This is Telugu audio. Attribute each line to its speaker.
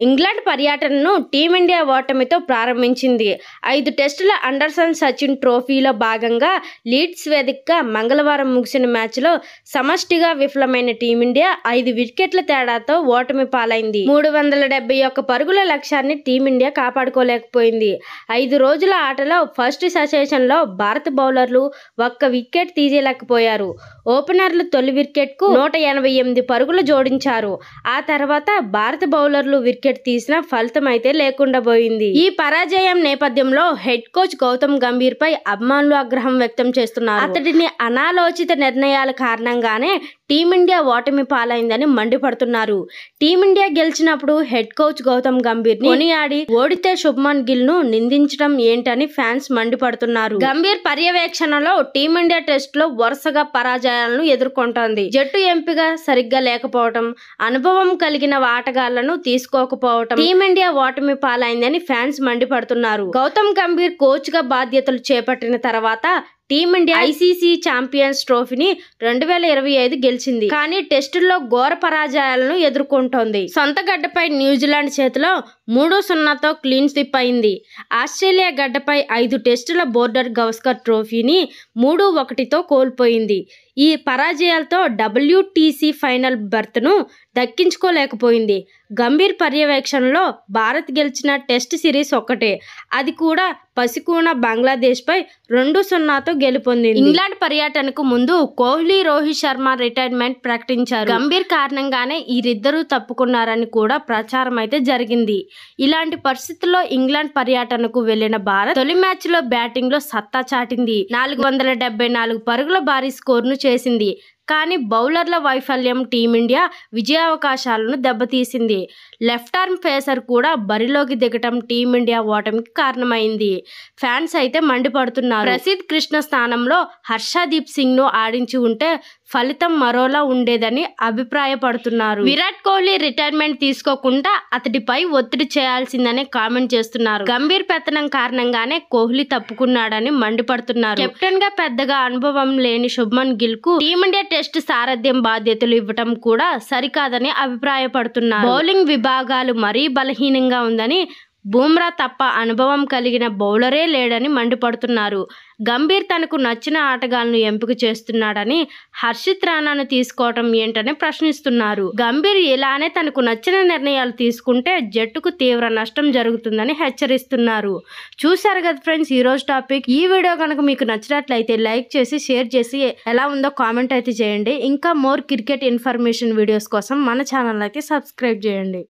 Speaker 1: ఇంగ్లాండ్ పర్యటనను టీమిండియా ఓటమితో ప్రారంభించింది. 5 టెస్టుల అండర్సన్ సచిన్ ట్రోఫీలో భాగంగా లీడ్స్ వేదికగా మంగళవారం ముగిసిన మ్యాచ్లో సమష్టిగా విఫలమైన టీమిండియా 5 వికెట్ల తేడాతో ఓటమి పాలైంది. 371 పరుగుల లక్ష్యాన్ని టీమిండియా కాపాడుకోలేకపోయింది. 5 రోజుల ఆటలో ఫస్ట్ సెషన్లో భారత బౌలర్లు ఒక్క వికెట్ తీయలేకపోయారు. ఓపెనర్లు తొలి వికెట్కు 188 పరుగులు జోడించారు. ఆ తర్వాత భారత బౌలర్లు వికెట్ తీసిన ఫలితం అయితే లేకుండా పోయింది. ఈ పరాజయం నేపథ్యంలో హెడ్ కోచ్ గౌతమ్ గంభీర్ పై అభిమానులు ఆగ్రహం వ్యక్తం చేస్తున్నారు. అతడిని అనాలోచిత నిర్ణయాల కారణంగానే టీమిండియా ఓటమి పాలైందని మండిపడుతున్నారు. టీమిండియా గెలిచినప్పుడు హెడ్ కోచ్ గౌతమ్ గంభీర్ ని కొనియాడి ఓడితే శుభ్మన్ గిల్ ను నిందించడం ఏంటని ఫ్యాన్స్ మండిపడుతున్నారు. గంభీర్ పర్యవేక్షణలో టీమిండియా టెస్ట్ లో వరుసగా పరాజయాలను ఎదుర్కొంటోంది. జట్టు ఎంపిక సరిగ్గా లేకపోవడం, అనుభవం కలిగిన ఆటగాళ్లను తీసుకోకపోవడం టీమిండియా ఓటమి పాలైందని ఫ్యాన్స్ మండిపడుతున్నారు. గౌతమ్ గంభీర్ కోచ్ గా బాధ్యతలు చేపట్టిన తర్వాత టీమిండియా ఐసీసీ ఛాంపియన్స్ ట్రోఫీని 2025 గెలిచింది. కానీ టెస్టుల్లో ఘోర పరాజయాలను ఎదుర్కొంటోంది. సొంత గడ్డపై న్యూజిలాండ్ చేతిలో 3-0తో క్లీన్ స్వీప్ అయింది. ఆస్ట్రేలియా గడ్డపై 5 టెస్టుల బోర్డర్ గవస్కర్ ట్రోఫీని 3-1తో కోల్పోయింది. ఈ పరాజయాలతో WTC ఫైనల్ బెర్త్ను దక్కించుకోలేకపోయింది. గంభీర్ పర్యవేక్షణలో భారత్ గెలిచిన టెస్ట్ సిరీస్ ఒక్కటే, అది కూడా పసికూన బంగ్లాదేశ్పై 2-0తో గెలుపొందింది. ఇంగ్లాండ్ పర్యటనకు ముందు కోహ్లీ, రోహిత్ శర్మ రిటైర్మెంట్ ప్రకటించారు. గంభీర్ కారణంగానే వీరిద్దరూ తప్పుకున్నారని కూడా ప్రచారం అయితే జరిగింది. ఇలాంటి పరిస్థితుల్లో ఇంగ్లాండ్ పర్యటనకు వెళ్లిన భారత్ తొలి మ్యాచ్లో బ్యాటింగ్లో సత్తా చాటింది. 474 పరుగుల భారీ స్కోర్ను చేసింది. కానీ బౌలర్ల వైఫల్యం టీమిండియా విజయావకాశాలను దెబ్బతీసింది. లెఫ్ట్ ఆర్మ్ పేసర్ కూడా బరిలోకి దిగటం టీమిండియా ఓటమికి కారణమైంది. ఫ్యాన్స్ అయితే మండిపడుతున్నారు. ప్రసిద్ధ్ కృష్ణ స్థానంలో హర్షదీప్ సింగ్ ను ఆడించి ఉంటే ఫలితం మరోలా ఉండేదని అభిప్రాయపడుతున్నారు. విరాట్ కోహ్లీ రిటైర్మెంట్ తీసుకోకుండా అతడిపై ఒత్తిడి చేయాల్సిందని కామెంట్ చేస్తున్నారు. గంభీర్ పెత్తనం కారణంగానే కోహ్లీ తప్పుకున్నాడని మండిపడుతున్నారు. కెప్టెన్ గా పెద్దగా అనుభవం లేని శుభ్మన్ గిల్ కు టీమిండియా టెస్ట్ సారథ్యం బాధ్యతలు ఇవ్వటం కూడా సరికాదని అభిప్రాయపడుతున్నారు. బౌలింగ్ విభాగాలు మరీ బలహీనంగా ఉందని, బుమ్రా తప్ప అనుభవం కలిగిన బౌలరే లేడని మండిపడుతున్నారు. గంభీర్ తనకు నచ్చిన ఆటగాళ్లను ఎంపిక చేస్తున్నాడని, హర్షిత్ రాణాను తీసుకోవటం ఏంటని ప్రశ్నిస్తున్నారు. గంభీర్ ఇలానే తనకు నచ్చిన నిర్ణయాలు తీసుకుంటే జట్టుకు తీవ్ర నష్టం జరుగుతుందని హెచ్చరిస్తున్నారు. చూశారు కదా ఫ్రెండ్స్ ఈ రోజు టాపిక్. ఈ వీడియో కనుక మీకు నచ్చినట్లయితే లైక్ చేసి, షేర్ చేసి ఎలా ఉందో కామెంట్ అయితే చేయండి. ఇంకా మోర్ క్రికెట్ ఇన్ఫర్మేషన్ వీడియోస్ కోసం మన ఛానల్ అయితే సబ్స్క్రైబ్ చేయండి.